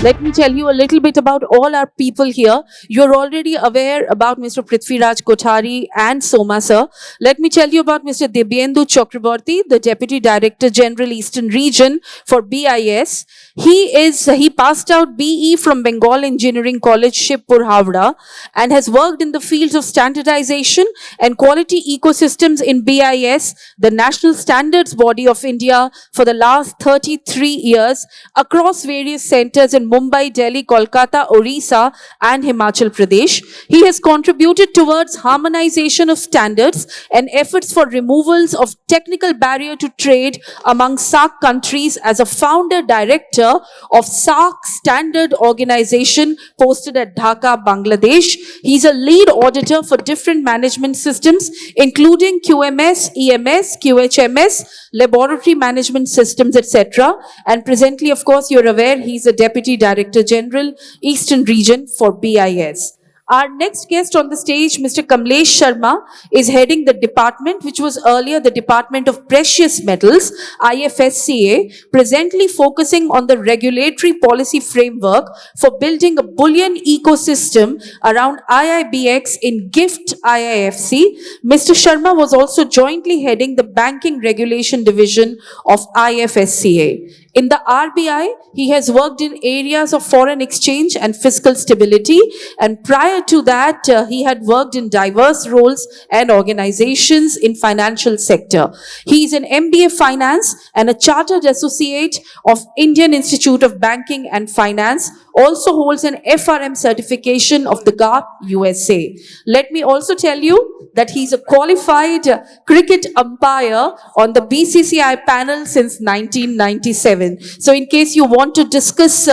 Let me tell you a little bit about all our people here. You're already aware about Mr. Prithviraj, Kothari and Soma sir. Let me tell you about Mr. Dibyendu Chakrabarti, the Deputy Director General Eastern Region for BIS. He passed out BE from Bengal Engineering College, Shibpur, Havda, and has worked in the fields of standardization and quality ecosystems in BIS, the national standards body of India, for the last 33 years across various centers in Mumbai, Delhi, Kolkata, Orissa, and Himachal Pradesh. He has contributed towards harmonization of standards and efforts for removals of technical barrier to trade among SAARC countries as a founder director of SAARC Standard Organization posted at Dhaka, Bangladesh. He's a lead auditor for different management systems, including QMS, EMS, QHMS, laboratory management systems, etc. And presently, of course, you're aware, he's a Deputy Director General, Eastern Region for BIS. Our next guest on the stage, Mr. Kamlesh Sharma, is heading the department, which was earlier the Department of Precious Metals, IFSCA, presently focusing on the regulatory policy framework for building a bullion ecosystem around IIBX in GIFT IIFC. Mr. Sharma was also jointly heading the Banking Regulation Division of IFSCA. In the RBI, he has worked in areas of foreign exchange and fiscal stability, and prior to that, he had worked in diverse roles and organizations in financial sector. He is an MBA Finance and a Chartered Associate of Indian Institute of Banking and Finance, also holds an FRM certification of the GARP USA. Let me also tell you that he's a qualified cricket umpire on the BCCI panel since 1997. So in case you want to discuss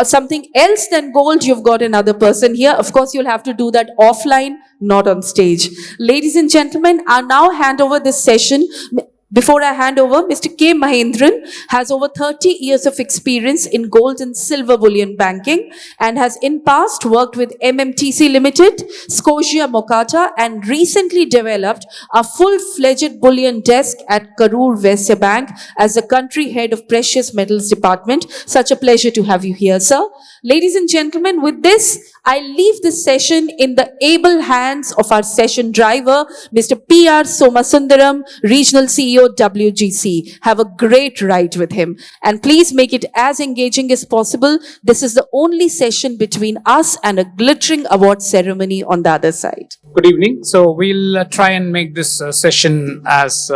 something else than gold, you've got another person here. Of course, you'll have to do that offline, not on stage. Ladies and gentlemen, I'll now hand over this session. Before I hand over, Mr. K. Mahendran has over 30 years of experience in gold and silver bullion banking and has in past worked with MMTC Limited, Scotia Mokata, and recently developed a full-fledged bullion desk at Karur, Vysya Bank as the country head of Precious Metals Department. Such a pleasure to have you here, sir. Ladies and gentlemen, with this, I leave this session in the able hands of our session driver, Mr. P R Somasundaram, Regional CEO, WGC. Have a great ride with him. And please make it as engaging as possible. This is the only session between us and a glittering award ceremony on the other side. Good evening. So we'll try and make this session as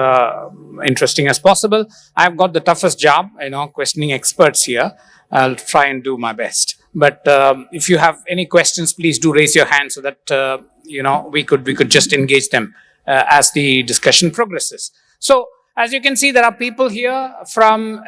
interesting as possible. I've got the toughest job, questioning experts here. I'll try and do my best. But if you have any questions, please do raise your hand so that we could just engage them as the discussion progresses. So as you can see, there are people here from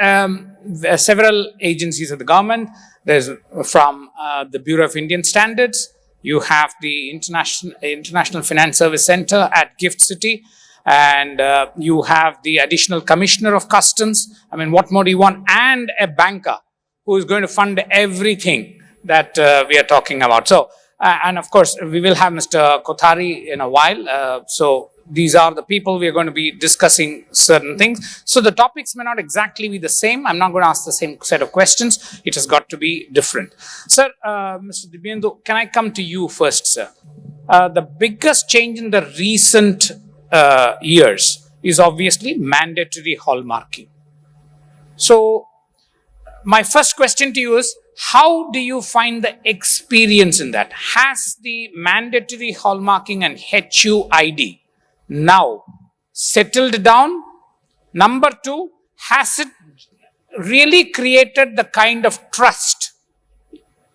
several agencies of the government. There's from the Bureau of Indian Standards. You have the International Finance Service Center at Gift City. And you have the Additional Commissioner of Customs. I mean, what more do you want? And a banker who is going to fund everything that we are talking about. So, and of course, we will have Mr. Kothari in a while. So, these are the people we are going to be discussing certain things. So, the topics may not exactly be the same. I'm not going to ask the same set of questions. It has got to be different. Sir, Mr. Dibyendu, can I come to you first, sir? The biggest change in the recent years is obviously mandatory hallmarking. So, my first question to you is, how do you find the experience in that? Has the mandatory hallmarking and HUID now settled down? Number two, has it really created the kind of trust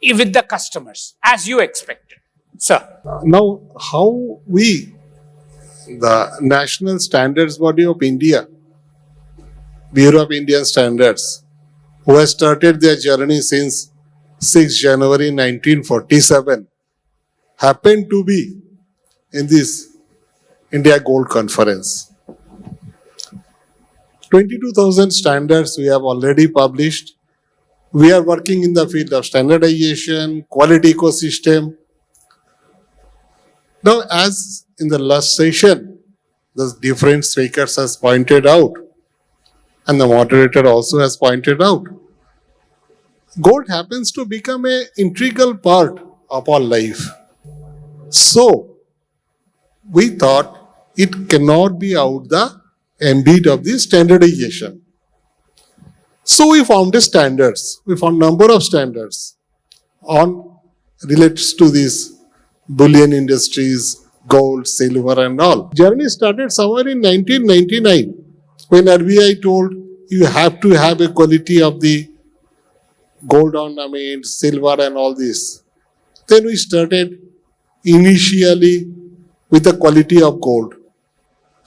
with the customers as you expected? Sir. Now, how we, the National Standards Body of India, Bureau of Indian Standards, who has started their journey since 6 January 1947, happened to be in this India Gold Conference. 22,000 standards we have already published. We are working in the field of standardization, quality ecosystem. Now, as in the last session, the different speakers has pointed out, and the moderator also has pointed out, gold happens to become an integral part of our life. So, we thought it cannot be out the ambit of the standardization. So, we found the standards. We found number of standards on relates to these bullion industries, gold, silver and all. Journey started somewhere in 1999 when RBI told you have to have a quality of the gold ornaments, silver and all this. Then we started initially with the quality of gold,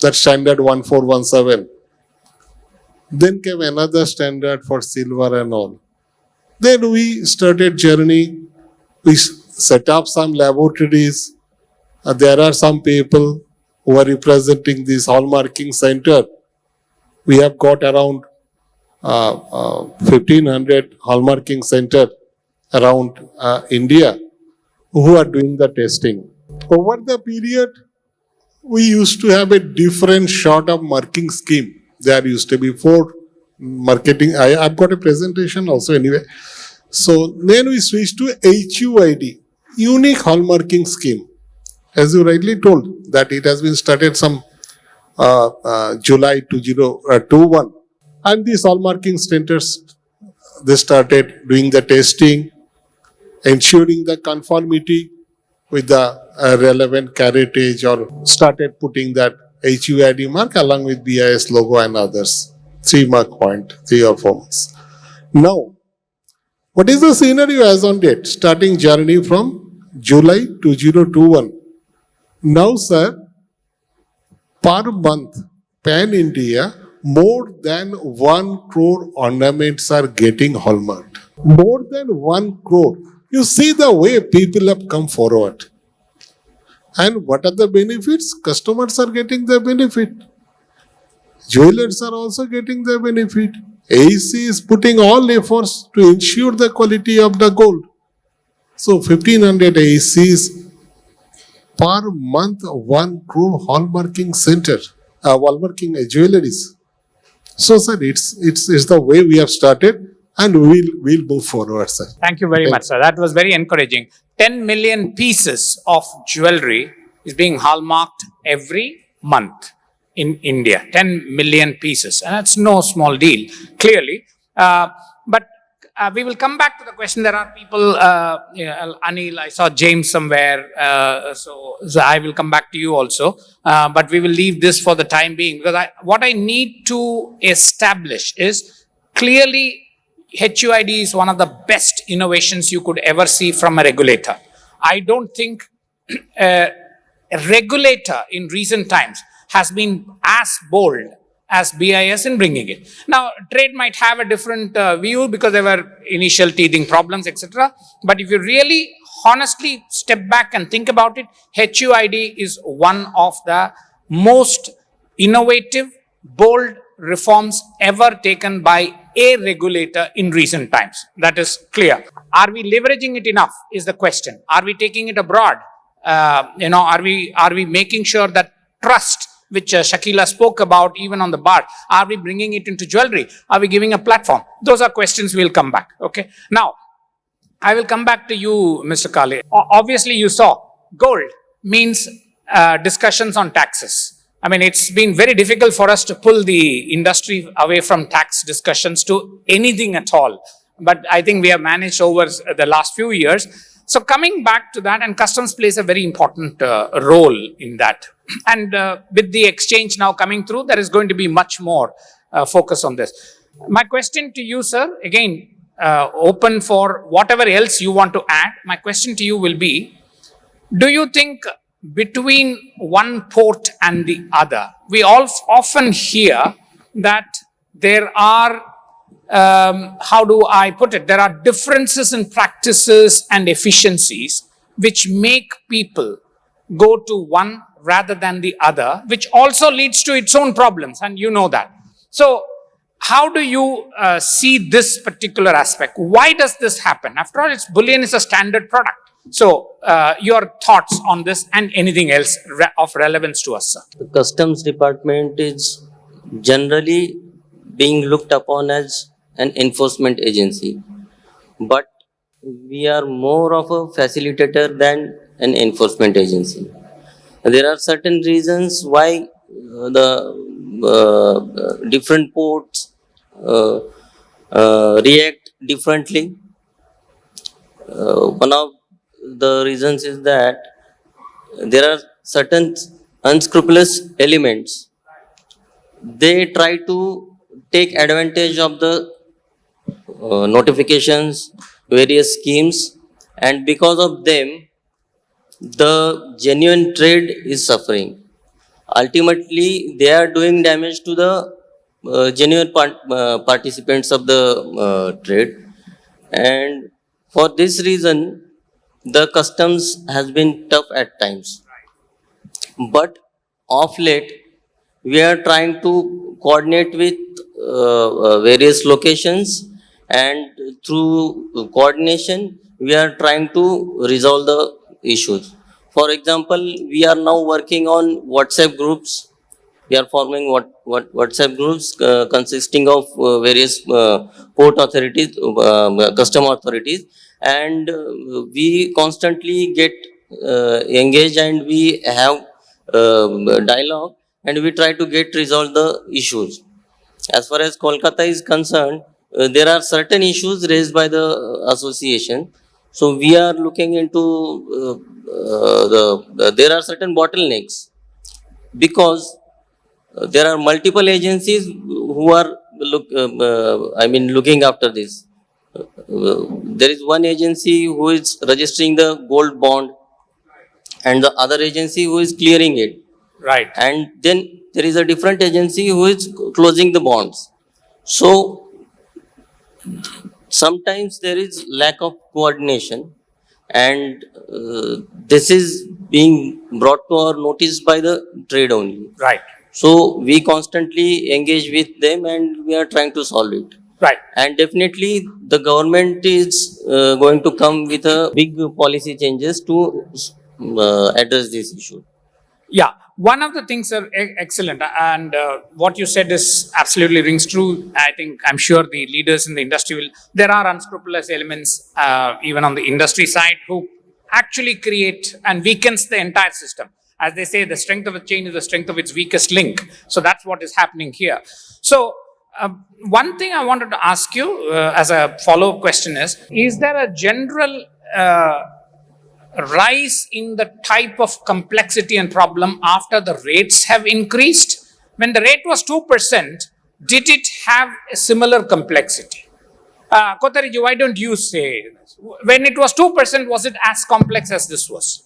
that standard 1417. Then came another standard for silver and all. Then we started journey. We set up some laboratories. There are some people who are representing this hallmarking center. We have got around 1500 hallmarking center around India who are doing the testing. Over the period, we used to have a different sort of marking scheme. There used to be 4 marketing. I've got a presentation also anyway. So then we switched to HUID, Unique Hallmarking Scheme. As you rightly told, that it has been started some July 2021. And these hallmarking centers, they started doing the testing, ensuring the conformity with the relevant caratage, or started putting that HUID mark along with BIS logo and others. 3 mark point, 3 or 4 marks. Now, what is the scenario as on date? Starting journey from July 2021. Now, sir, per month, pan India, more than 1 crore ornaments are getting hallmarked. More than 1 crore. You see the way people have come forward. And what are the benefits? Customers are getting the benefit. Jewelers are also getting the benefit. AC is putting all efforts to ensure the quality of the gold. So 1500 ACs per month, 1 crore hallmarking center, hallmarking jewelries. So sir, it's the way we have started, and we'll move forward, sir. Thank you very much, sir. That was very encouraging. 10 million pieces of jewelry is being hallmarked every month in India. 10 million pieces. And that's no small deal, clearly. But we will come back to the question. There are people, Anil, I saw James somewhere. So I will come back to you also. But we will leave this for the time being. Because what I need to establish is clearly HUID is one of the best innovations you could ever see from a regulator. I don't think a regulator in recent times has been as bold as BIS in bringing it. Now, trade might have a different view because there were initial teething problems, etc. But if you really honestly step back and think about it, HUID is one of the most innovative, bold reforms ever taken by a regulator in recent times. That is clear. Are we leveraging it enough is the question. Are we taking it abroad? Are we making sure that trust, which Shakila spoke about even on the bar, are we bringing it into jewelry? Are we giving a platform? Those are questions we'll come back. Okay. Now, I will come back to you, Mr. Kale. Obviously, you saw gold means discussions on taxes. I mean, it's been very difficult for us to pull the industry away from tax discussions to anything at all. But I think we have managed over the last few years. So coming back to that, and customs plays a very important role in that. And with the exchange now coming through, there is going to be much more focus on this. My question to you, sir, again, open for whatever else you want to add. My question to you will be, do you think between one port and the other, we all often hear that there are, how do I put it, there are differences in practices and efficiencies which make people go to one rather than the other, which also leads to its own problems, and you know that. So, how do you see this particular aspect? Why does this happen? After all, bullion is a standard product. So, your thoughts on this and anything else of relevance to us, sir? The customs department is generally being looked upon as an enforcement agency. but we are more of a facilitator than an enforcement agency. There are certain reasons why the different ports uh, react differently. One of the reasons is that there are certain unscrupulous elements. They try to take advantage of the notifications, various schemes, and because of them, the genuine trade is suffering. Ultimately, they are doing damage to the genuine participants of the trade, and for this reason, the customs has been tough at times. But of late, we are trying to coordinate with various locations, and through coordination, we are trying to resolve the issues. For example, we are now working on WhatsApp groups. We are forming what WhatsApp groups consisting of various port authorities, custom authorities, and we constantly get engaged, and we have dialogue, and we try to get resolve the issues. As far as Kolkata is concerned, there are certain issues raised by the association. So we are looking into there are certain bottlenecks because there are multiple agencies who are looking after this. There is one agency who is registering the gold bond, and the other agency who is clearing it, Right. and then there is a different agency who is closing the bonds. So sometimes there is lack of coordination, and this is being brought to our notice by the trade only. Right. So we constantly engage with them, and we are trying to solve it. Right. And definitely the government is going to come with a big policy changes to address this issue. Yeah, one of the things are excellent, and what you said is absolutely rings true. I think I'm sure the leaders in the industry will. There are unscrupulous elements even on the industry side who actually create and weakens the entire system. As they say, the strength of a chain is the strength of its weakest link. So that's what is happening here. So one thing I wanted to ask you as a follow-up question is there a general rise in the type of complexity and problem after the rates have increased? When the rate was 2%, did it have a similar complexity? Kothari, why don't you say, when it was 2%, was it as complex as this was?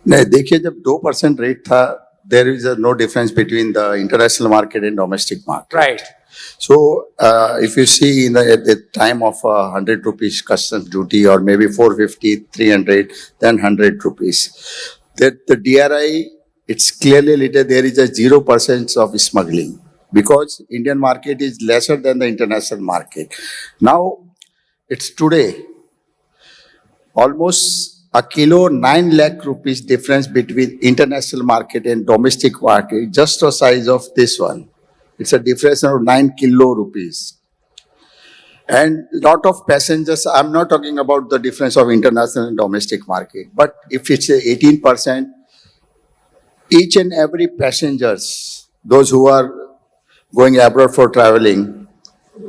नहीं देखिए जब 2% rate था there is no difference between the international market and domestic market. Right. So if you see at the time of 100 rupees customs duty or maybe 450, 300, then 100 rupees, that the DRI, it's clearly listed there is a 0% of smuggling because Indian market is lesser than the international market. Now it's today almost a kilo 9 lakh rupees difference between international market and domestic market, just the size of this one. It's a difference of 9 kilo rupees. And lot of passengers, I'm not talking about the difference of international and domestic market, but if it's 18%, each and every passengers, those who are going abroad for traveling,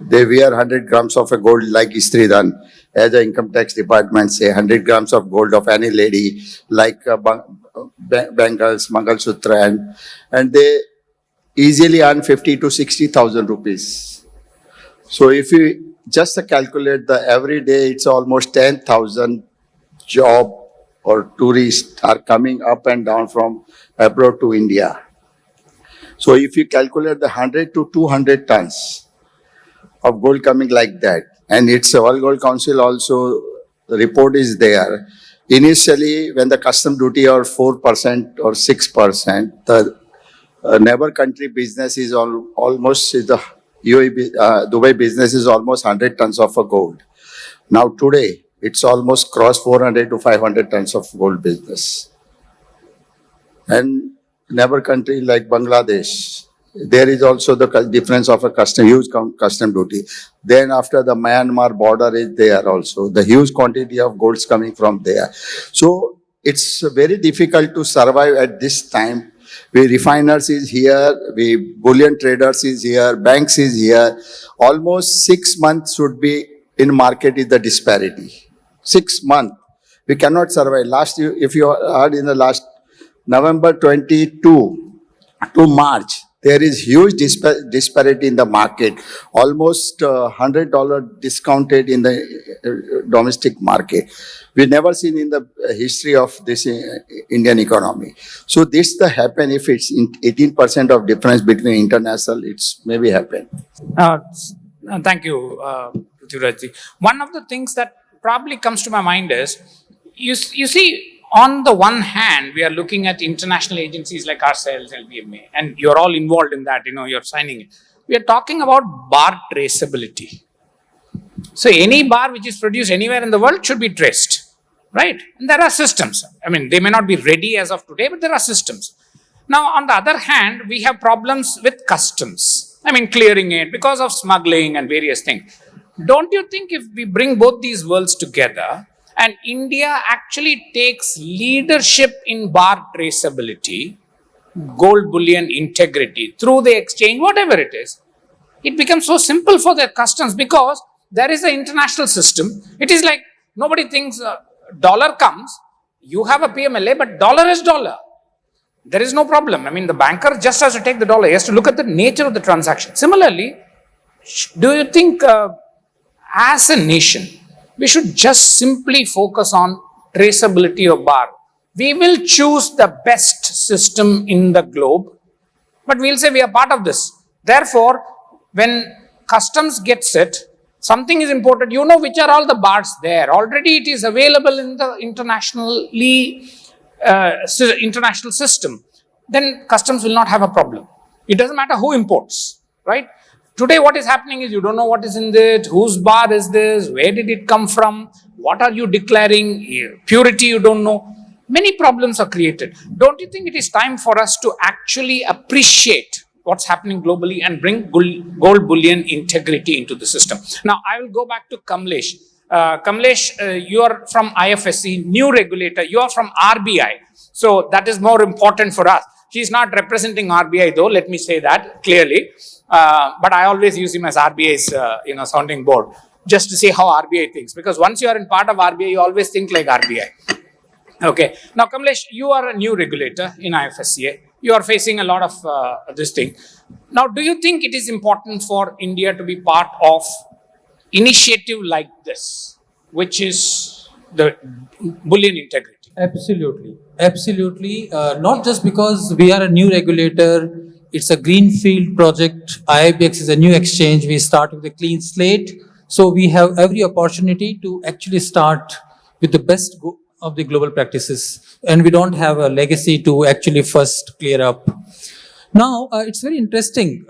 they wear 100 grams of a gold like Istridan. As the income tax department say, 100 grams of gold of any lady like bangles, Mangal Sutra, and they easily earn 50 to 60,000 rupees. So if you just calculate the every day, it's almost 10,000 job or tourists are coming up and down from abroad to India. So if you calculate the 100 to 200 tons of gold coming like that, and it's a World Gold Council also, the report is there. Initially, when the custom duty or 4% or 6%, the neighbor country business is almost the UAE, Dubai business is almost 100 tons of a gold. Now today, it's almost crossed 400 to 500 tons of gold business. And neighbor country like Bangladesh, There is also the difference of a huge custom duty. Then after the Myanmar border is there also, the huge quantity of goods coming from there. So it's very difficult to survive at this time. We refiners is here, we bullion traders is here, banks is here. Almost 6 months should be in market is the disparity. 6 months. We cannot survive. Last year, if you heard in the last November 22 to March, there is huge disparity in the market. Almost $100 discounted in the domestic market. We never seen in the history of this Indian economy. So this the happen if it's 18% of difference between international, it's maybe happen. Thank you, Prithviraj. One of the things that probably comes to my mind is, you see, on the one hand, we are looking at international agencies like ourselves, LBMA, and you're all involved in that, you're signing it. We are talking about bar traceability. So any bar which is produced anywhere in the world should be traced, right? And there are systems. I mean, they may not be ready as of today, but there are systems. Now, on the other hand, we have problems with customs. I mean, clearing it because of smuggling and various things. Don't you think if we bring both these worlds together, and India actually takes leadership in bar traceability, gold bullion integrity, through the exchange, whatever it is, it becomes so simple for their customs because there is an international system. It is like nobody thinks dollar comes, you have a PMLA, but dollar is dollar. There is no problem. I mean, the banker just has to take the dollar. He has to look at the nature of the transaction. Similarly, do you think as a nation, we should just simply focus on traceability of bar? We will choose the best system in the globe, but we'll say we are part of this. Therefore, when customs gets it, something is imported, you know which are all the bars there. Already it is available in the international system. Then customs will not have a problem. It doesn't matter who imports, right? Today what is happening is you don't know what is in it, whose bar is this, where did it come from, what are you declaring, purity you don't know. Many problems are created. Don't you think it is time for us to actually appreciate what's happening globally and bring gold bullion integrity into the system? Now, I will go back to Kamlesh. Kamlesh, you are from IFSC, new regulator, you are from RBI. So that is more important for us. He's not representing RBI though, let me say that clearly. But I always use him as RBI's sounding board, just to see how RBI thinks. Because once you are in part of RBI, you always think like RBI. Okay. Now, Kamlesh, you are a new regulator in IFSCA. You are facing a lot of this thing. Now, do you think it is important for India to be part of initiative like this, which is the bullion integrity? Absolutely. Absolutely. Not just because we are a new regulator, it's a greenfield project. IBX is a new exchange. We start with a clean slate. So we have every opportunity to actually start with the best of the global practices. And we don't have a legacy to actually first clear up. Now, it's very interesting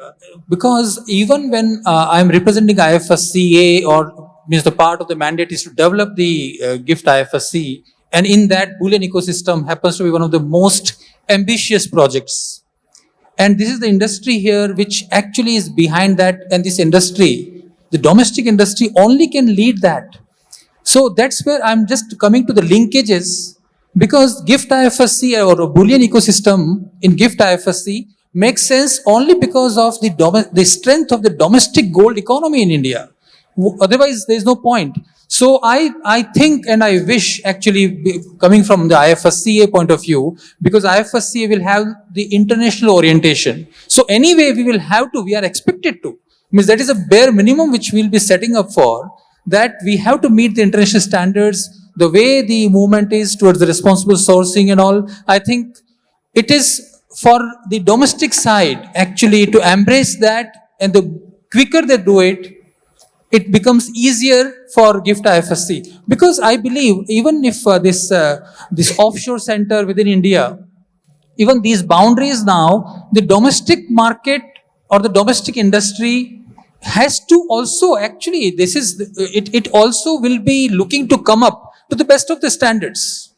because even when I'm representing IFSCA, or means the part of the mandate is to develop the GIFT IFSC, and in that bullion ecosystem happens to be one of the most ambitious projects. And this is the industry here which actually is behind that, and this industry, the domestic industry only can lead that. So that's where I'm just coming to the linkages, because GIFT IFSC or a bullion ecosystem in GIFT IFSC makes sense only because of the strength of the domestic gold economy in India. Otherwise, there is no point. So I think and I wish, actually, coming from the IFSCA point of view, because IFSCA will have the international orientation. So anyway, we are expected to. Means that is a bare minimum which we'll be setting up for, that we have to meet the international standards, the way the movement is towards the responsible sourcing and all. I think it is for the domestic side actually to embrace that, and the quicker they do it, it becomes easier for GIFT IFSC. Because I believe even if this offshore center within India, even these boundaries now, the domestic market or the domestic industry has to also actually, it also will be looking to come up to the best of the standards.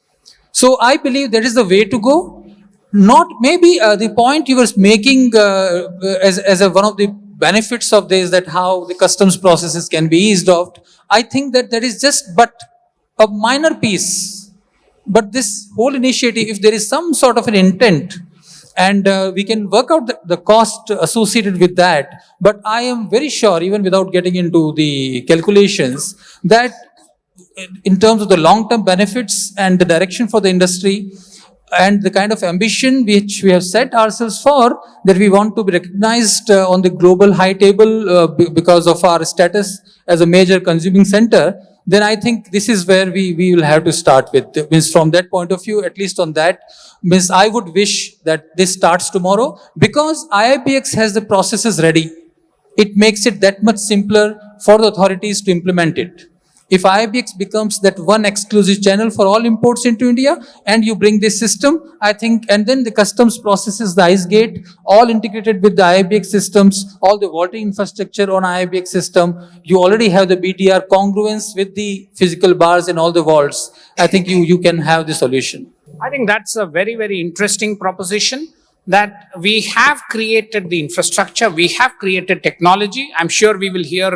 So I believe that is the way to go. Not maybe the point you were making as one of the benefits of this, that how the customs processes can be eased off. I think that is just but a minor piece. But this whole initiative, if there is some sort of an intent, and we can work out the cost associated with that. But I am very sure, even without getting into the calculations, that in terms of the long-term benefits and the direction for the industry, and the kind of ambition which we have set ourselves for, that we want to be recognized on the global high table because of our status as a major consuming center, then I think this is where we will have to start with. Means from that point of view, at least on that, means I would wish that this starts tomorrow, because IIPX has the processes ready. It makes it that much simpler for the authorities to implement it. If IBX becomes that one exclusive channel for all imports into India, and you bring this system, I think, and then the customs processes, the ICE gate, all integrated with the IBX systems, all the water infrastructure on IBX system, you already have the BTR congruence with the physical bars and all the vaults. I think you can have the solution. I think that's a very, very interesting proposition, that we have created the infrastructure, we have created technology. I'm sure we will hear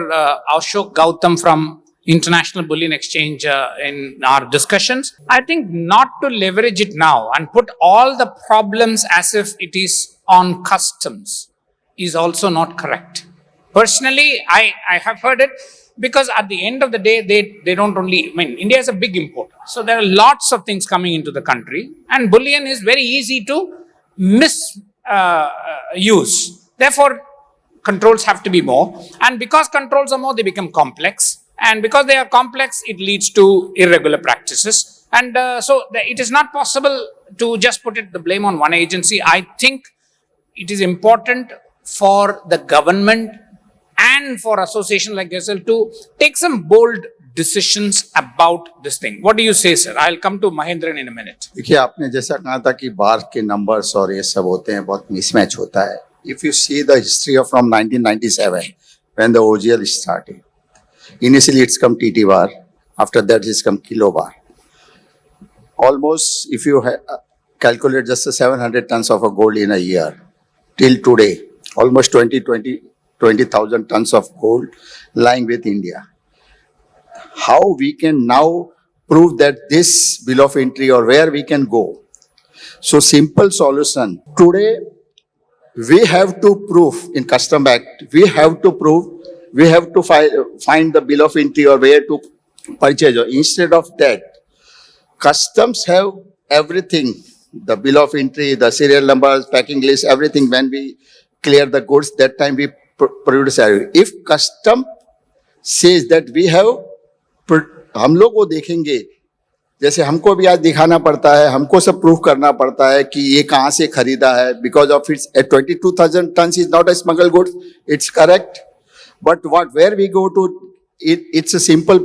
Ashok Gautam from International Bullion Exchange in our discussions. I think not to leverage it now and put all the problems as if it is on customs is also not correct. Personally, I have heard it, because at the end of the day, they don't only, India is a big importer. So there are lots of things coming into the country, and bullion is very easy to misuse. Therefore, controls have to be more. And because controls are more, they become complex. And because they are complex, it leads to irregular practices. And so it is not possible to just put the blame on one agency. I think it is important for the government and for association like yourself to take some bold decisions about this thing. What do you say, sir? I'll come to Mahendran in a minute. देखिए, आपने जैसा कहा था कि बार के numbers और ये सब होते हैं, बहुत मिसमैच होता है. If you see the history of from 1997, when the OGL started, initially it's come TT bar, after that it's come kilo bar. Almost, if you calculate just the 700 tons of a gold in a year, till today, almost 20,000 tons of gold lying with India. How we can now prove that this bill of entry, or where we can go? So simple solution. Today, we have to prove in Custom Act, we have to find the bill of entry or where to purchase. Instead of that, customs have everything, the bill of entry, the serial numbers, packing list, everything. When we clear the goods, that time we produce it. If custom says that we have, हम लोग वो देखेंगे, जैसे हमको भी आज दिखाना पड़ता है, हमको सब प्रूफ करना पड़ता है कि ये कहाँ से खरीदा है, because of its 22,000 tons is not a smuggled goods, it's correct. But where we go to, it's a simple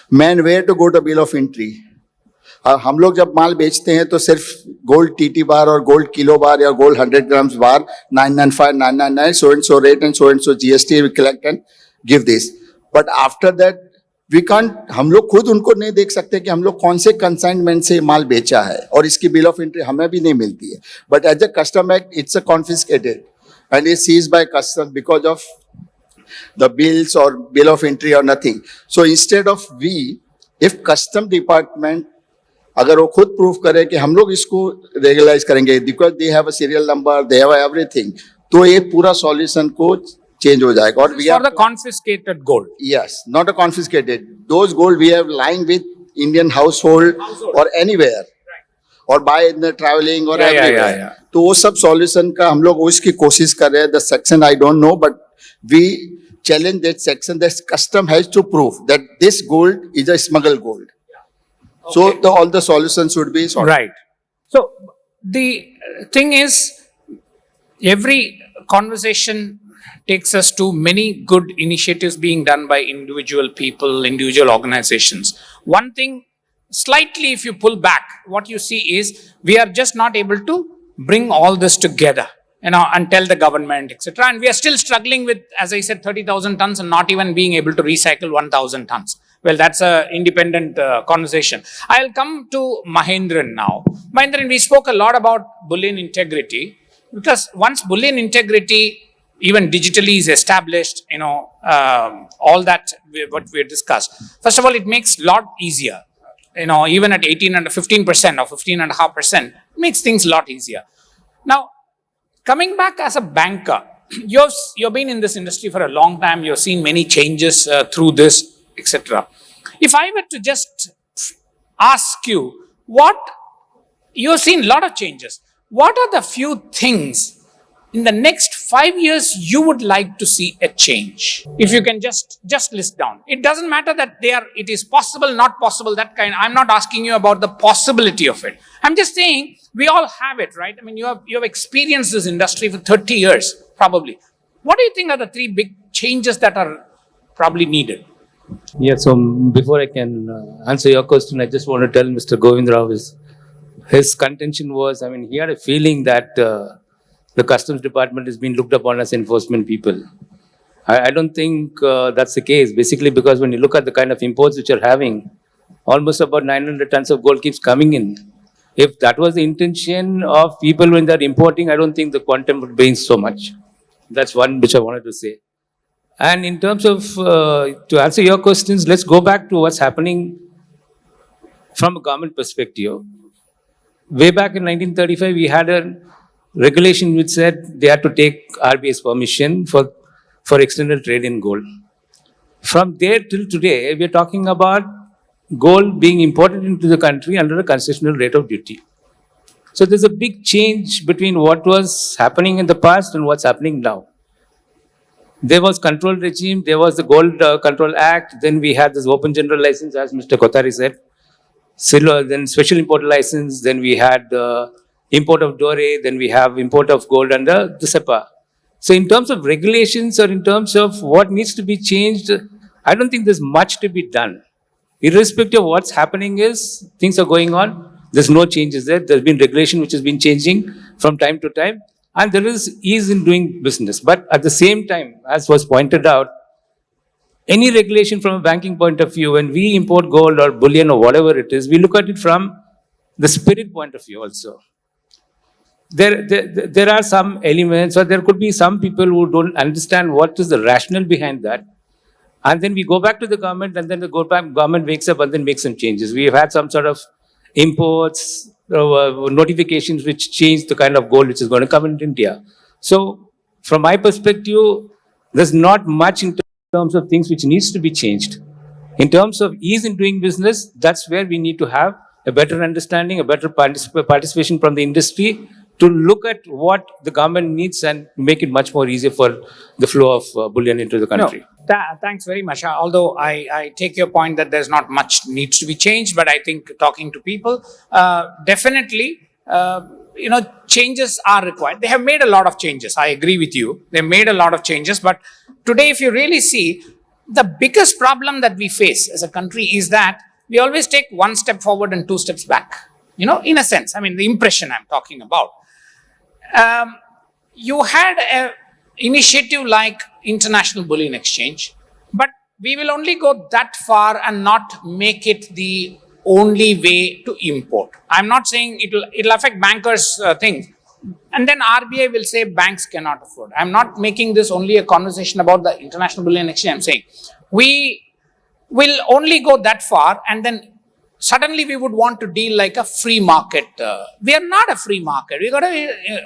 man where to go to bill of entry. हम लोग जब माल बेचते हैं तो सिर्फ गोल्ड टीटी बार और गोल्ड किलो बार या gold 100 grams bar 995, 999, so and so rate and so GST we collect and give this. But after that we can't, हम लोग खुद उनको नहीं देख सकते कि हम लोग कौन से कंसाइनमेंट से माल बेचा है, और इसकी बिल ऑफ एंट्री हमें भी नहीं मिलती है. But as a custom act it's a confiscated and is seized by customs because of the bills or bill of entry or nothing. So instead of if custom department अगर वो खुद proof करे कि हम लोग इसको रेगुलाइज करेंगे, because they have a serial number, they have everything, तो ये पूरा सॉल्यूशन को चेंज हो जाएगा. और for the confiscated gold. Yes, not a confiscated. Those gold we have lying with Indian household or anywhere. और बाय इन द ट्रैवलिंग और everywhere. तो वो सब सॉल्यूशन का हम लोग उसकी कोशिश कर रहे हैं. The section I don't know, but we challenge that section that custom has to prove that this gold is a smuggle gold. So all the solutions should be sorted. Right. So the thing is, every conversation takes us to many good initiatives being done by individual people, individual organizations. One thing, slightly if you pull back, what you see is we are just not able to bring all this together, and tell the government, etc. And we are still struggling with, as I said, 30,000 tons and not even being able to recycle 1,000 tons. Well, that's a independent conversation. I'll come to Mahendran now. Mahendran, we spoke a lot about Boolean integrity, because once Boolean integrity, even digitally, is established, all that what we discussed. First of all, it makes a lot easier. Even at 18 and 15% or 15.5%, it makes things a lot easier. Now, coming back as a banker, you've been in this industry for a long time. You've seen many changes through this, etc. If I were to just ask you, you've seen a lot of changes. What are the few things in the next 5 years you would like to see a change? If you can just list down. It doesn't matter that it is possible, not possible, that kind. I'm not asking you about the possibility of it. I'm just saying we all have it, right? I mean, you have experienced this industry for 30 years, probably. What do you think are the 3 big changes that are probably needed? Yeah, so before I can answer your question, I just want to tell Mr. Govindrao his contention was, I mean, he had a feeling that the customs department is being looked upon as enforcement people. I don't think that's the case, basically because when you look at the kind of imports which are having, almost about 900 tons of gold keeps coming in. If that was the intention of people when they're importing, I don't think the quantum would bring so much. That's one which I wanted to say. And in terms of, to answer your questions, let's go back to what's happening from a government perspective. Way back in 1935, we had a regulation which said they had to take RBI's permission for external trade in gold. From there till today, we are talking about gold being imported into the country under a concessional rate of duty. So there's a big change between what was happening in the past and what's happening now. There was control regime, there was the Gold Control Act, then we had this open general license, as Mr. Kothari said, then special import license, then we had import of dowry, then we have import of gold under the SEPA. So in terms of regulations or in terms of what needs to be changed, I don't think there's much to be done. Irrespective of what's happening is, things are going on, there's no changes there. There's been regulation which has been changing from time to time. And there is ease in doing business. But at the same time, as was pointed out, any regulation from a banking point of view, when we import gold or bullion or whatever it is, we look at it from the spirit point of view also. There are some elements, or there could be some people who don't understand what is the rationale behind that. And then we go back to the government, and then the government wakes up and then makes some changes. We have had some sort of imports, notifications which change the kind of gold which is going to come into India. So, from my perspective, there's not much in terms of things which needs to be changed. In terms of ease in doing business, that's where we need to have a better understanding, a better participation from the industry to look at what the government needs and make it much more easier for the flow of bullion into the country. No, thanks very much. Although I take your point that there's not much needs to be changed, but I think talking to people, definitely, changes are required. They have made a lot of changes. I agree with you. They made a lot of changes. But today, if you really see, the biggest problem that we face as a country is that we always take 1 step forward and 2 steps back. In a sense, I mean, the impression I'm talking about. You had an initiative like International Bullion Exchange, but we will only go that far and not make it the only way to import. I'm not saying it'll affect bankers' things. And then RBI will say banks cannot afford. I'm not making this only a conversation about the International Bullion Exchange. I'm saying we will only go that far, and then suddenly we would want to deal like a free market. We are not a free market.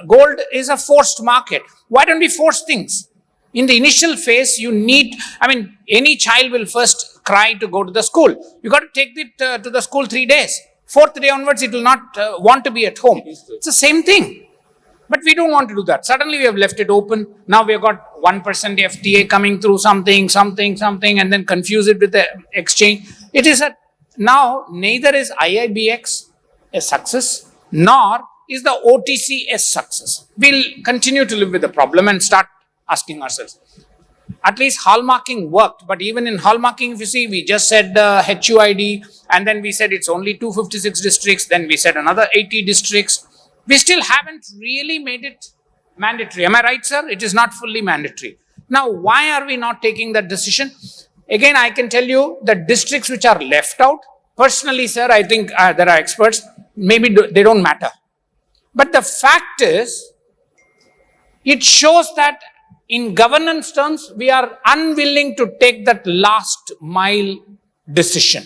Gold is a forced market. Why don't we force things? In the initial phase, any child will first cry to go to the school. You got to take it to the school 3 days. 4th day onwards, it will not want to be at home. It's the same thing. But we don't want to do that. Suddenly we have left it open. Now we have got 1% FTA coming through something, and then confuse it with the exchange. Now, neither is IIBX a success, nor is the OTC a success. We'll continue to live with the problem and start asking ourselves. At least hallmarking worked, but even in hallmarking, if you see, we just said HUID, and then we said it's only 256 districts, then we said another 80 districts. We still haven't really made it mandatory. Am I right, sir? It is not fully mandatory. Now, why are we not taking that decision? Again, I can tell you the districts which are left out, personally, sir, I think there are experts, maybe they don't matter. But the fact is, it shows that in governance terms, we are unwilling to take that last mile decision.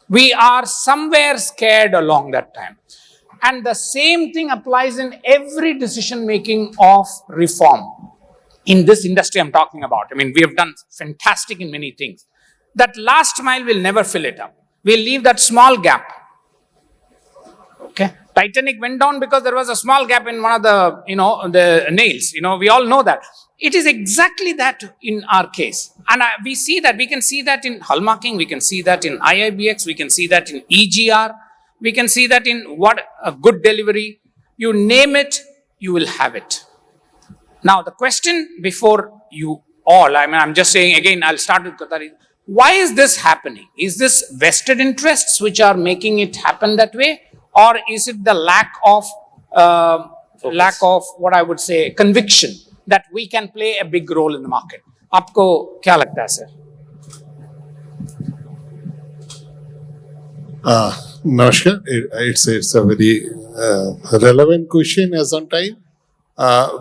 We are somewhere scared along that time. And the same thing applies in every decision making of reform. In this industry I'm talking about, I mean, we have done fantastic in many things. That last mile will never fill it up. We'll leave that small gap. Okay. Titanic went down because there was a small gap in one of the, the nails. We all know that. It is exactly that in our case. And we see that, we can see that in hallmarking, we can see that in IIBX, we can see that in EGR, we can see that in what a good delivery. You name it, you will have it. Now, the question before you all, I'm just saying again, I'll start with Kothari. Why is this happening? Is this vested interests which are making it happen that way? Or is it the lack of what I would say, conviction that we can play a big role in the market? Aapko kya lagta hai, sir? Namaskar. It's a very relevant question as on time.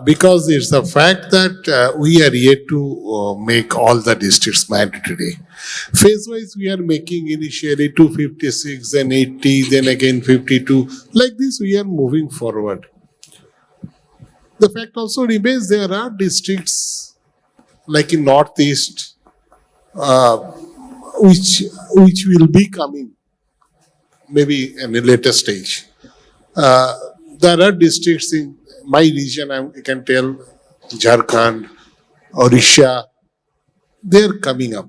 Because it's a fact that we are yet to make all the districts mandatory. Phase-wise, we are making initially 256, then 80, then again 52. Like this, we are moving forward. The fact also remains there are districts like in Northeast, which will be coming maybe in a later stage. There are districts in my region, I can tell, Jharkhand, Odisha, they are coming up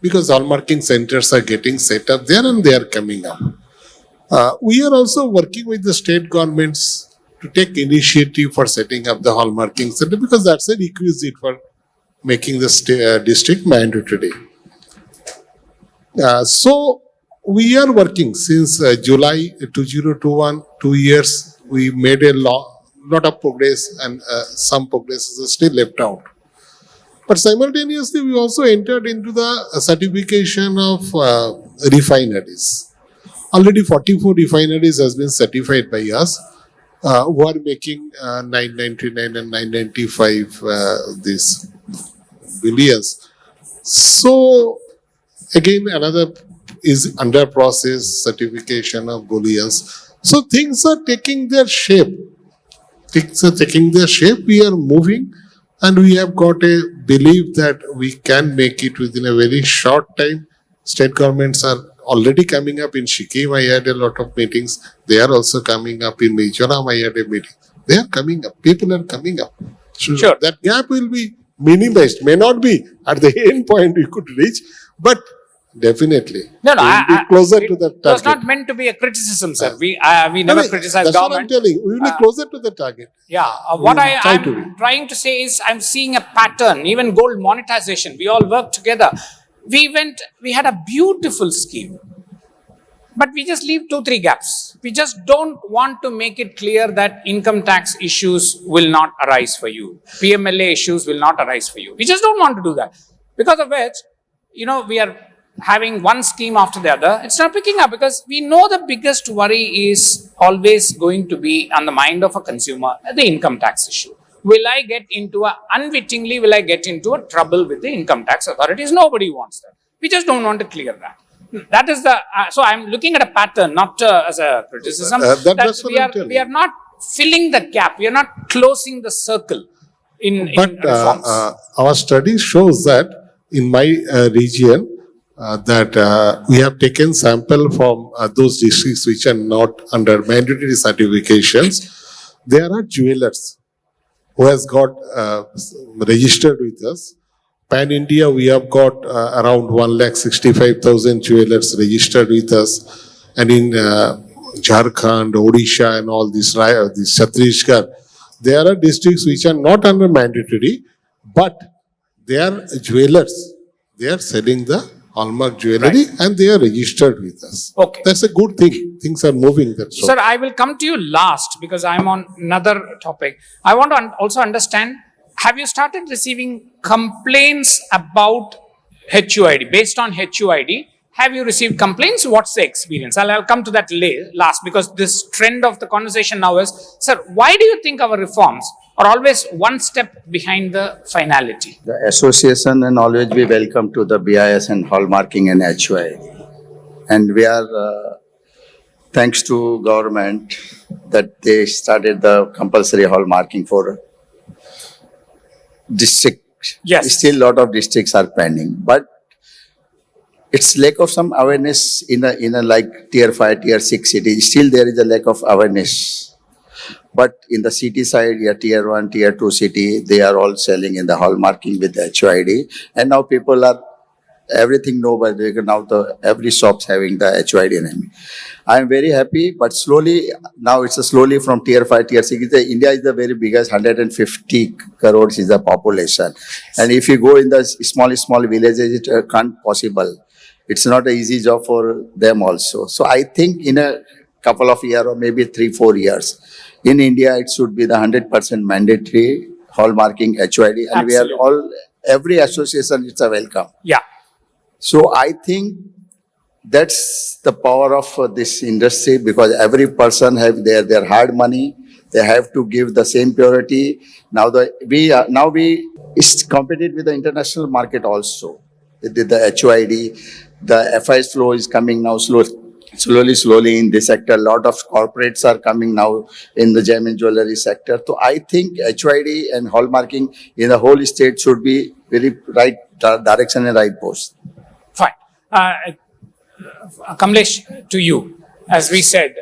because hallmarking centers are getting set up there and they are coming up. We are also working with the state governments to take initiative for setting up the hallmarking center because that's a requisite for making the district mandatory. So we are working since July 2021, 2 years. We made a lot of progress and some progress is still left out. But simultaneously, we also entered into the certification of refineries. Already 44 refineries has been certified by us who are making 999 and 995 these billions. So again, another is under process certification of bullions. So things are taking their shape. We are moving and we have got a belief that we can make it within a very short time. State governments are already coming up in Sikkim. I had a lot of meetings. They are also coming up in Mizoram. I had a meeting. They are coming up. People are coming up. So sure. That gap will be minimized. May not be at the end point we could reach, but definitely. No, we'll be closer to the target. It was not meant to be a criticism, sir. We never criticize that's government. What I'm telling. We will be closer to the target. Yeah, what I'm trying to say is I'm seeing a pattern, even gold monetization. We all work together. We had a beautiful scheme, but we just leave 2-3 gaps. We just don't want to make it clear that income tax issues will not arise for you. PMLA issues will not arise for you. We just don't want to do that. Because of which, we are having one scheme after the other. It's not picking up because we know the biggest worry is always going to be on the mind of a consumer, the income tax issue. Unwittingly will I get into a trouble with the income tax authorities? Nobody wants that. We just don't want to clear that. That is so I'm looking at a pattern, not as a criticism. We are not filling the gap. We are not closing the circle in reforms. Our study shows that in my region, that we have taken sample from those districts which are not under mandatory certifications. There are jewelers who has got registered with us. Pan India, we have got around 1,65,000 jewelers registered with us. And in Jharkhand, Odisha and all this Chhattisgarh, there are districts which are not under mandatory, but they are jewelers. They are selling the hallmark jewelry and they are registered with us. Okay. That's a good thing. Things are moving. That's Sir, I will come to you last because I'm on another topic. I want to also understand, have you started receiving complaints about HUID. Based on HUID, have you received complaints? What's the experience? I'll come to that last, because this trend of the conversation now is, sir, why do you think our reforms are always one step behind the finality? The association and always be welcome to the BIS and hallmarking and HUID. And we are, thanks to government that they started the compulsory hallmarking for district. Yes. Still lot of districts are pending, but it's lack of some awareness in a like tier 5, tier 6 cities. Still there is a lack of awareness. But in the city side, yeah, tier 1, tier 2 city, they are all selling in the hallmarking with the HUID. And now people are, everything know by now every shop's having the HUID name. I am very happy, but slowly, now it's a slowly from tier 5, tier 6. India is the very biggest, 150 crores is the population. And if you go in the small villages, it can't possible. It's not an easy job for them also. So I think in a couple of years or maybe 3-4 years, in India, it should be the 100% mandatory hallmarking HUID. And we are all, every association, it's a welcome. Yeah. So I think that's the power of this industry, because every person have their hard money. They have to give the same purity. Now we competed with the international market also. The HUID, the FIS flow is coming now slowly in this sector. A lot of corporates are coming now in the gem and jewellery sector. So I think HUID and hallmarking in the whole state should be very right direction and right post. Fine. Kamlesh, to you, as we said,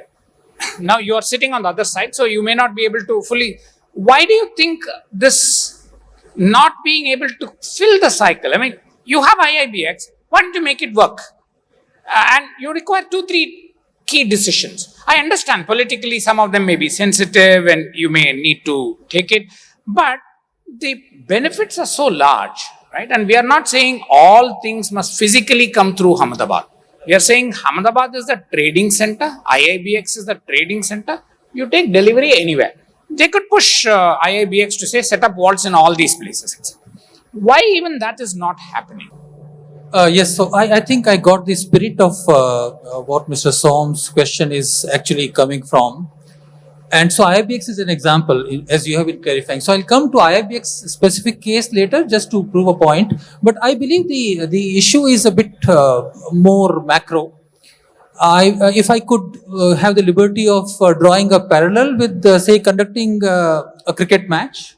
now you are sitting on the other side, so you may not be able to fully. Why do you think this not being able to fill the cycle? I mean, you have IIBX, why don't you make it work? And you require 2-3 key decisions. I understand politically some of them may be sensitive and you may need to take it, but the benefits are so large, right? And we are not saying all things must physically come through Ahmedabad. We are saying Ahmedabad is the trading center, IIBX is the trading center. You take delivery anywhere. They could push IIBX to say set up vaults in all these places. Why even that is not happening? Yes, so I think I got the spirit of what Mr. Som's question is actually coming from. And so IIBX is an example, as you have been clarifying. So I'll come to IIBX specific case later just to prove a point. But I believe the issue is a bit more macro. If I could have the liberty of drawing a parallel with, say, conducting a cricket match,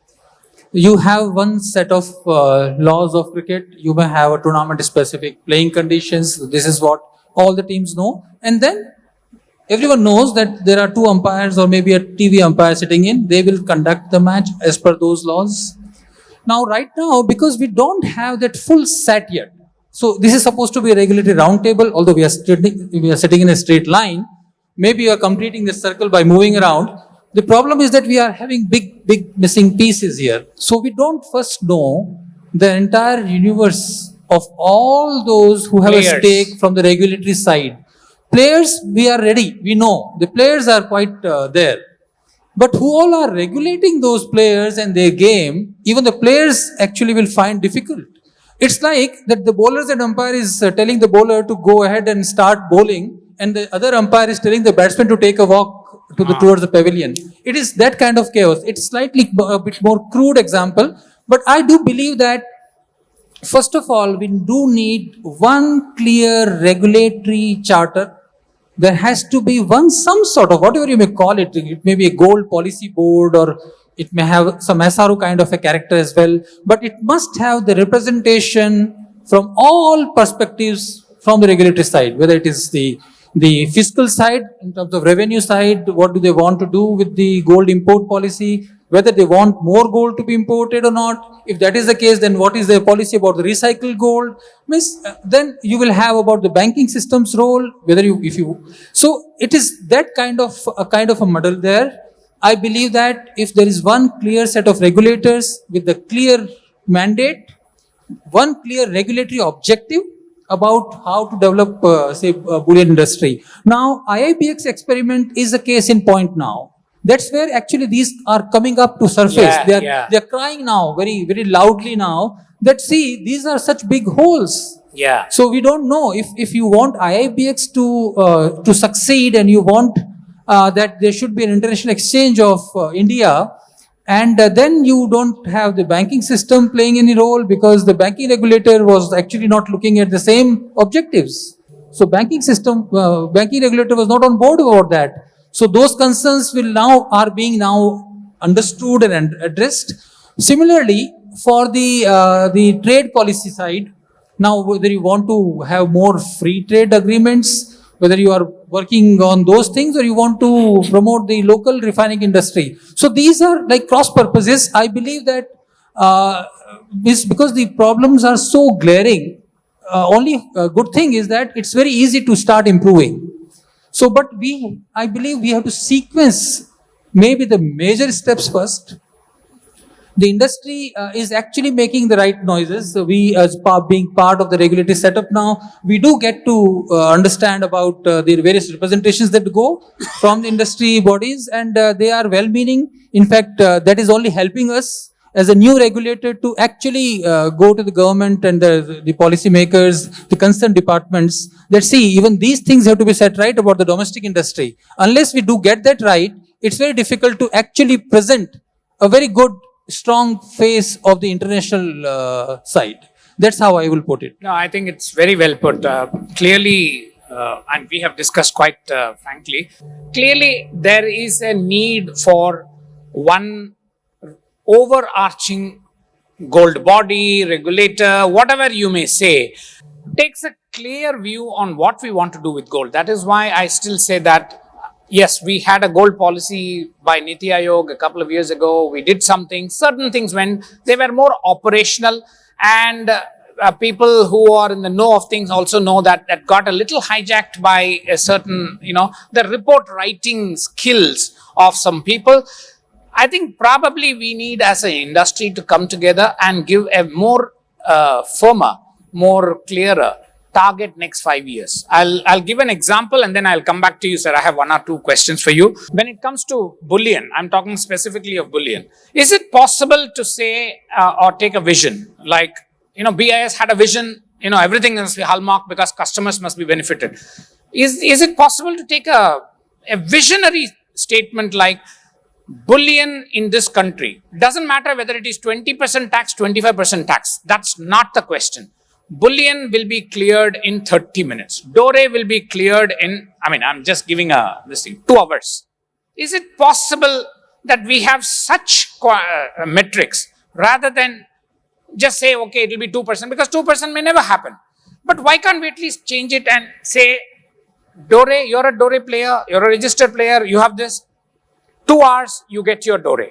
you have one set of laws of cricket. You may have a tournament-specific playing conditions. This is what all the teams know. And then everyone knows that there are 2 umpires or maybe a TV umpire sitting in. They will conduct the match as per those laws. Now, right now, because we don't have that full set yet. So this is supposed to be a regulatory roundtable, although we are sitting in a straight line. Maybe you are completing this circle by moving around. The problem is that we are having big missing pieces here. So we don't first know the entire universe of all those who have a stake from the regulatory side. Players, we are ready. We know the players are quite there. But who all are regulating those players and their game, even the players actually will find difficult. It's like that the bowlers and umpire is telling the bowler to go ahead and start bowling, and the other umpire is telling the batsman to take a walk towards the pavilion. It is that kind of chaos. It's slightly a bit more crude example, but I do believe that first of all, we do need one clear regulatory charter. There has to be some sort of, whatever you may call it. It may be a gold policy board, or it may have some SRO kind of a character as well, but it must have the representation from all perspectives from the regulatory side, whether it is the fiscal side, in terms of revenue side, what do they want to do with the gold import policy, whether they want more gold to be imported or not. If that is the case, then what is their policy about the recycled gold? Then you will have about the banking system's role, so it is that kind of a model there. I believe that if there is one clear set of regulators with a clear mandate, one clear regulatory objective about how to develop, bullion industry. Now, IIBX experiment is a case in point now. That's where actually these are coming up to surface. They are crying now very, very loudly now that, see, these are such big holes. Yeah. So we don't know if you want IIBX to succeed and you want that there should be an international exchange of India, and then you don't have the banking system playing any role because the banking regulator was actually not looking at the same objectives. So banking regulator was not on board about that. So those concerns are being now understood and addressed. Similarly, for the trade policy side, now whether you want to have more free trade agreements, whether you are working on those things or you want to promote the local refining industry. So these are like cross purposes. I believe that is because the problems are so glaring. Only good thing is that it's very easy to start improving. So, but I believe we have to sequence maybe the major steps first. The industry is actually making the right noises. So we, as being part of the regulatory setup now, we do get to understand about the various representations that go from the industry bodies, and they are well-meaning. In fact, that is only helping us as a new regulator to actually go to the government and the policy makers, the concerned departments, that see, even these things have to be set right about the domestic industry. Unless we do get that right, it's very difficult to actually present a very good, strong face of the international side. That's how I will put it. No, I think it's very well put. Clearly, and we have discussed quite frankly, clearly there is a need for one overarching gold body, regulator, whatever you may say, takes a clear view on what we want to do with gold. That is why I still say that, yes, we had a gold policy by Niti Aayog a couple of years ago. We did something, certain things when they were more operational, and people who are in the know of things also know that that got a little hijacked by a certain, the report writing skills of some people. I think probably we need as an industry to come together and give a more firmer, more clearer target next 5 years. I'll give an example and then I'll come back to you, sir. I have 1 or 2 questions for you. When it comes to bullion, I'm talking specifically of bullion. Is it possible to say or take a vision like, BIS had a vision, everything must be hallmark because customers must be benefited. Is it possible to take a visionary statement like bullion in this country? Doesn't matter whether it is 20% tax, 25% tax. That's not the question. Bullion will be cleared in 30 minutes. Dore will be cleared in, I'm just giving this thing, 2 hours. Is it possible that we have such metrics rather than just say, okay, it will be 2%, because 2% may never happen. But why can't we at least change it and say, Dore, you're a Dore player, you're a registered player, you have this. 2 hours, you get your Dore.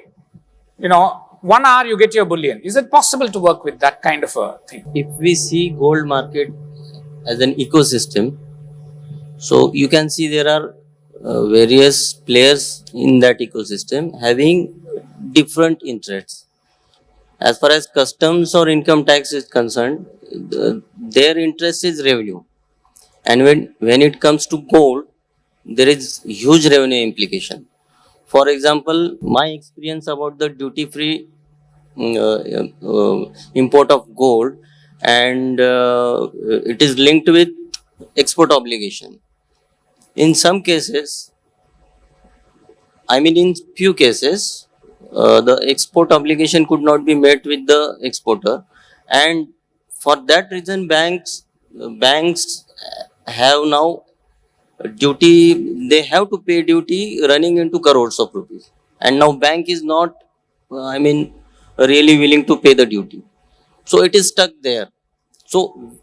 1 hour, you get your bullion. Is it possible to work with that kind of a thing? If we see gold market as an ecosystem, so you can see there are various players in that ecosystem having different interests. As far as customs or income tax is concerned, their interest is revenue. And when it comes to gold, there is huge revenue implication. For example, my experience about the duty-free import of gold, and it is linked with export obligation. In some cases, in few cases, the export obligation could not be met with the exporter, and for that reason, banks have now duty. They have to pay duty running into crores of rupees, and now bank is not, really willing to pay the duty. So it is stuck there. So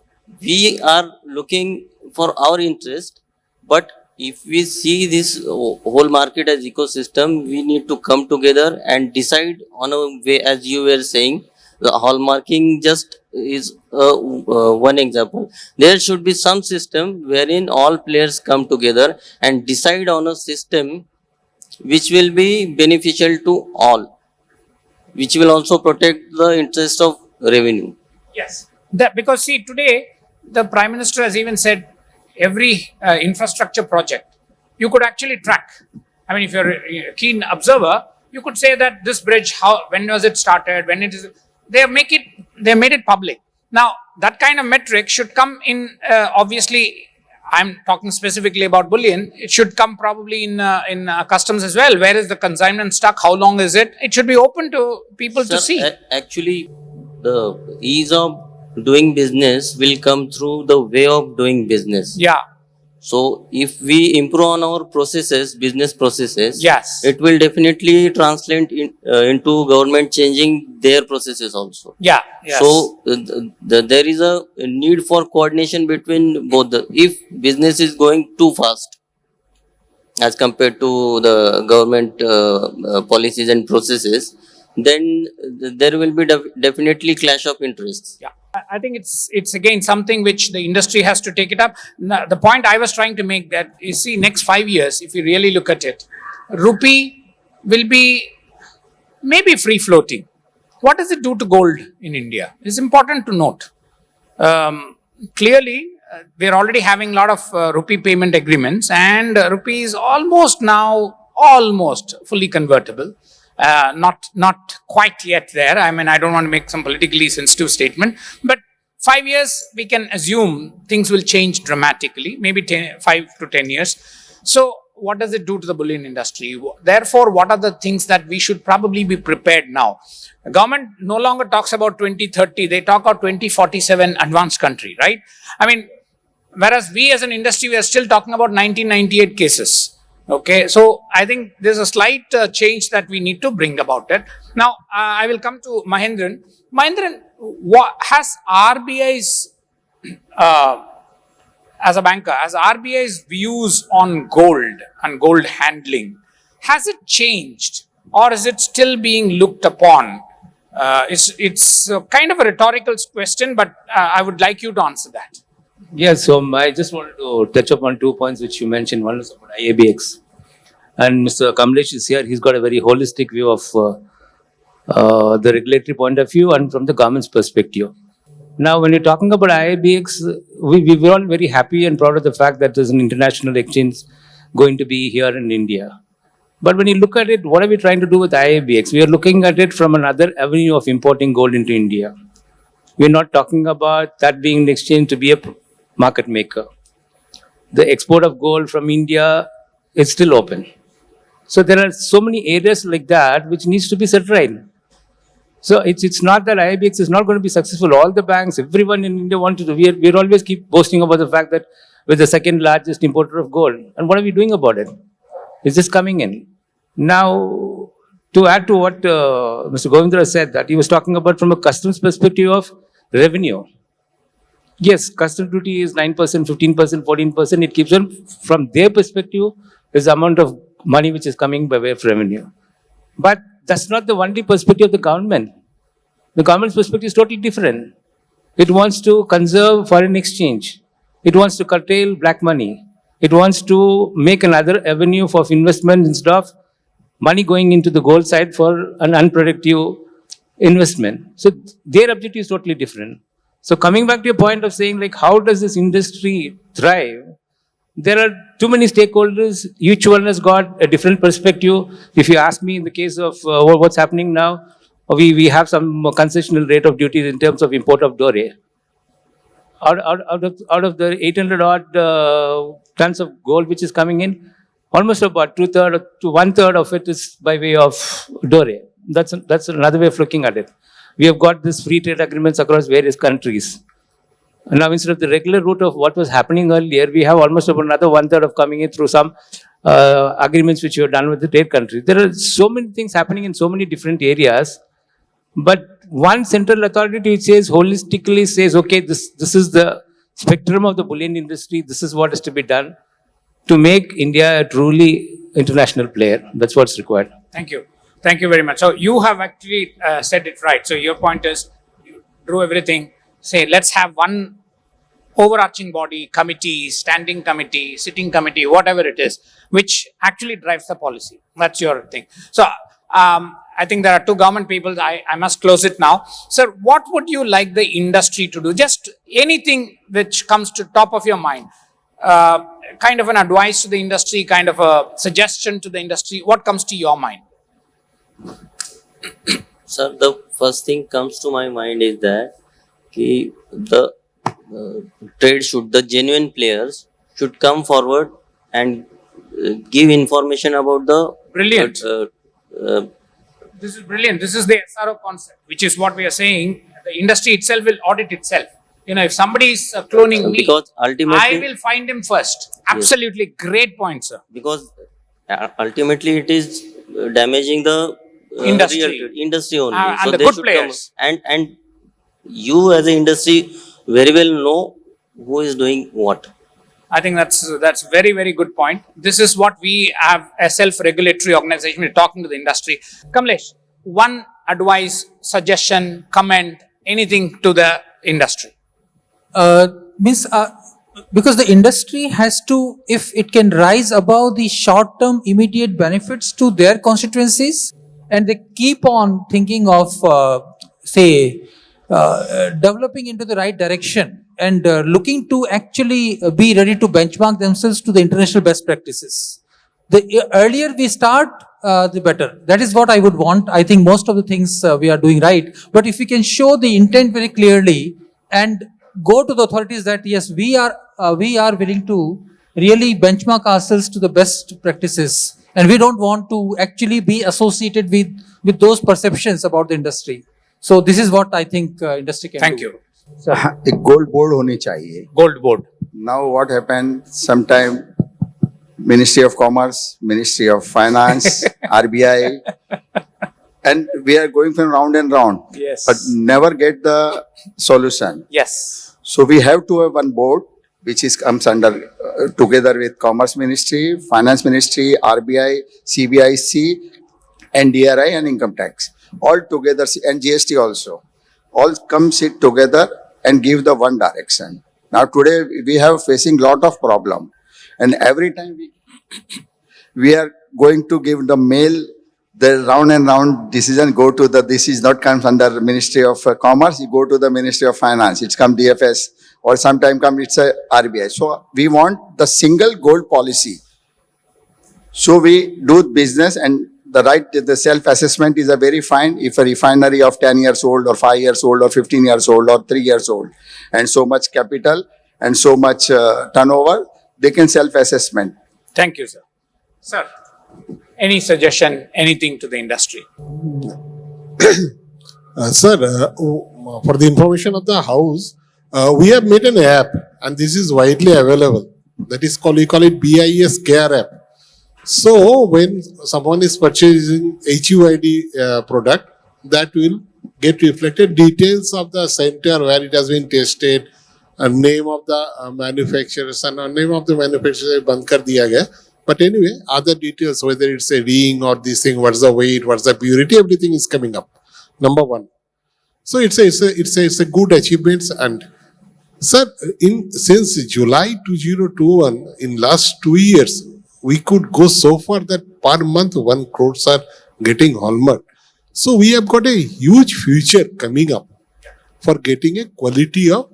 we are looking for our interest, but if we see this whole market as ecosystem, we need to come together and decide on a way, as you were saying. The hallmarking just is one example. There should be some system wherein all players come together and decide on a system which will be beneficial to all, which will also protect the interest of revenue. Yes. Because see, today, the Prime Minister has even said every infrastructure project, you could actually track. If you're a keen observer, you could say that this bridge, when was it started, when it is, they made it public. Now, that kind of metric should come in, obviously, I'm talking specifically about bullion. It should come probably in customs as well. Where is the consignment stuck? How long is it? It should be open to people to Sir, see. actually, the ease of doing business will come through the way of doing business. Yeah. So, if we improve on our processes, business processes, Yes. it will definitely translate into government changing their processes also. Yeah. Yes. So, there is a need for coordination between both. If business is going too fast as compared to the government policies and processes, then there will be definitely clash of interests. Yeah, I think it's again something which the industry has to take it up. Now, the point I was trying to make that you see next 5 years, if you really look at it, rupee will be maybe free floating. What does it do to gold in India? It's important to note. Clearly, we're already having a lot of rupee payment agreements, and rupee is almost fully convertible. Not quite yet there. I mean, I don't want to make some politically sensitive statement, but 5 years, we can assume things will change dramatically, maybe 5 to 10 years. So what does it do to the bullion industry? Therefore, what are the things that we should probably be prepared now? The government no longer talks about 2030, they talk about 2047 advanced country, right? I mean, whereas we as an industry, we are still talking about 1998 cases. Okay, so I think there's a slight change that we need to bring about it. Now, I will come to Mahendran. Mahendran, what has RBI's, as a banker, has RBI's views on gold and gold handling, has it changed or is it still being looked upon? It's kind of a rhetorical question, but I would like you to answer that. Yeah, so I just wanted to touch upon 2 points which you mentioned. One is about IABX. And Mr. Kamlesh is here. He's got a very holistic view of the regulatory point of view and from the government's perspective. Now, when you're talking about IABX, we were all very happy and proud of the fact that there's an international exchange going to be here in India. But when you look at it, what are we trying to do with IABX? We are looking at it from another avenue of importing gold into India. We're not talking about that being an exchange to be a market maker. The export of gold from India is still open. So there are so many areas like that which needs to be set right. So it's not that IBX is not going to be successful. All the banks, everyone in India want to do. We're always keep boasting about the fact that we're the second largest importer of gold. And what are we doing about it? It's just coming in. Now, to add to what Mr. Govindrao said, that he was talking about from a customs perspective of revenue. Yes, custom duty is 9%, 15%, 14%. It keeps on, from their perspective, is the amount of money which is coming by way of revenue. But that's not the only perspective of the government. The government's perspective is totally different. It wants to conserve foreign exchange. It wants to curtail black money. It wants to make another avenue for investment instead of money going into the gold side for an unproductive investment. So their objective is totally different. So coming back to your point of saying, like, how does this industry thrive? There are too many stakeholders. Each one has got a different perspective. If you ask me, in the case of what's happening now, we have some concessional rate of duties in terms of import of dore. Out of the 800 odd tons of gold which is coming in, almost about 2/3 to 1/3 of it is by way of dore. That's another way of looking at it. We have got this free trade agreements across various countries. And now, instead of the regular route of what was happening earlier, we have almost about another 1/3 of coming in through some agreements which we have done with the trade countries. There are so many things happening in so many different areas. But one central authority, it says, holistically says, okay, this is the spectrum of the bullion industry. This is what is to be done to make India a truly international player. That's what's required. Thank you. Thank you very much. So you have actually said it right. So your point is, you drew everything. Say, let's have one overarching body, committee, standing committee, sitting committee, whatever it is, which actually drives the policy. That's your thing. So I think there are two government people. I must close it now. Sir, what would you like the industry to do? Just anything which comes to top of your mind. Kind of an advice to the industry, kind of a suggestion to the industry. What comes to your mind? Sir, the first thing comes to my mind is that कि the genuine players should come forward and give information about the Brilliant. uh, This is brilliant. This is the SRO concept, which is what we are saying. The industry itself will audit itself. If somebody is cloning me, because ultimately I will find him first. Absolutely great point, sir. because ultimately it is damaging the Industry. industry only. And the they good should players. and you as an industry very well know who is doing what. I think that's very, very good point. This is what we have a self-regulatory organization. We're talking to the industry. Kamlesh, one advice, suggestion, comment, anything to the industry. Because the industry has to, if it can rise above the short-term immediate benefits to their constituencies, and they keep on thinking of, developing into the right direction and looking to actually be ready to benchmark themselves to the international best practices. The earlier we start, the better. That is what I would want. I think most of the things we are doing right. But if we can show the intent very clearly and go to the authorities that yes, we are willing to really benchmark ourselves to the best practices, and we don't want to actually be associated with those perceptions about the industry. So this is what I think industry can Thank do. you. एक gold board होनी चाहिए. Gold board. Now what happened? Sometime Ministry of Commerce, Ministry of Finance, RBI, and we are going from round and round, Yes. but never get the solution. Yes. So we have to have one board which is comes under together with Commerce Ministry, Finance Ministry, RBI, CBIC, and DRI and Income Tax. All together, and GST also. All come sit together and give the one direction. Now today we have facing lot of problem, and every time we are going to give the mail, the round and round decision go to this is not comes under Ministry of Commerce, you go to the Ministry of Finance, it's come DFS, or sometime come it's a RBI. So we want the single gold policy. So we do business, and the self-assessment is a very fine. If a refinery of 10 years old or 5 years old or 15 years old or 3 years old and so much capital and so much turnover, they can self-assessment. Thank you, sir. Sir, any suggestion, anything to the industry? Sir, for the information of the house, we have made an app, and this is widely available. That is called, we call it BIS Care app. So when someone is purchasing HUID product, that will get reflected details of the center where it has been tested, a name of the manufacturers, and a name of the manufacturer band kar diya gaya. But anyway, other details, whether it's a ring or this thing, what's the weight, what's the purity, everything is coming up. Number one. So it's a good achievements. And sir, since July 2021, in last 2 years, we could go so far that per month 1 crore are getting hallmarked. So we have got a huge future coming up for getting a quality of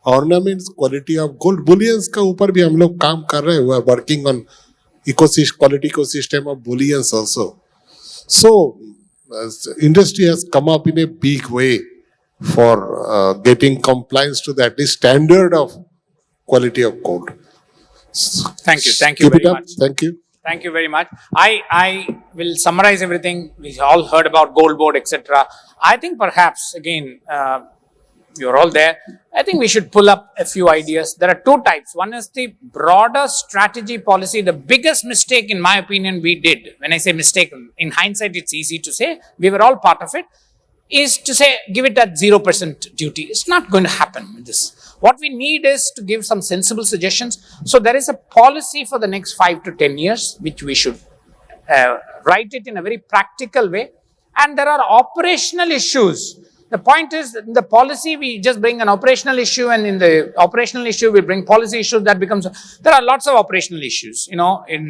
ornaments, quality of gold bullions का ऊपर भी हम लोग काम कर रहे हैं. We are working on quality ecosystem of bullions also. So industry has come up in a big way for getting compliance to that standard of quality of gold. Thank you. Thank you Keep very it up. much. Thank you. Thank you very much. I will summarize everything. We all heard about gold board, etc. I think perhaps, again, you're all there. I think we should pull up a few ideas. There are two types. One is the broader strategy policy. The biggest mistake, in my opinion, we did. When I say mistake, in hindsight, it's easy to say. We were all part of it. Is to say, give it at 0% duty. It's not going to happen with this. What we need is to give some sensible suggestions. So there is a policy for the next 5 to 10 years, which we should write it in a very practical way. And there are operational issues. The point is, in the policy, we just bring an operational issue, and in the operational issue, we bring policy issues. That becomes, there are lots of operational issues, in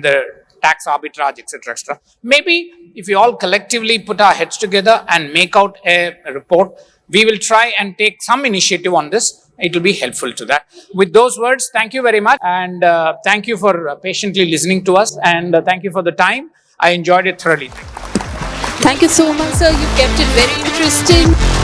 the tax arbitrage, etc., etc. Maybe if we all collectively put our heads together and make out a report, we will try and take some initiative on this. It will be helpful to that. With those words, thank you very much. And thank you for patiently listening to us. And thank you for the time. I enjoyed it thoroughly. Thank you so much, sir. You kept it very interesting.